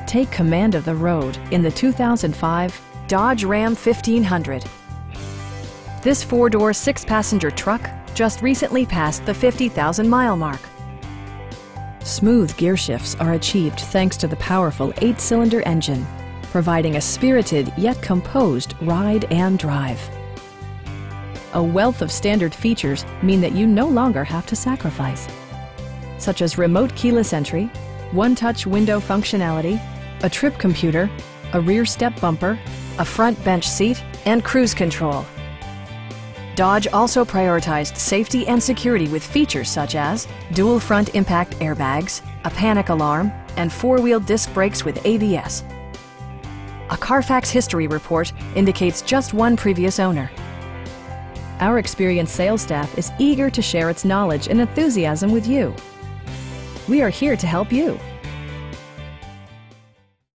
Take command of the road in the 2005 Dodge Ram 1500. This four-door, six-passenger truck just recently passed the 50,000-mile mark. Smooth gear shifts are achieved thanks to the powerful 8-cylinder engine, providing a spirited yet composed ride and drive. A wealth of standard features mean that you no longer have to sacrifice, such as remote keyless entry, one-touch window functionality, a trip computer, a rear step bumper, a front bench seat, and cruise control. Dodge also prioritized safety and security with features such as dual front impact airbags, a panic alarm, and four-wheel disc brakes with ABS. A Carfax history report indicates just one previous owner. Our experienced sales staff is eager to share its knowledge and enthusiasm with you. We are here to help you.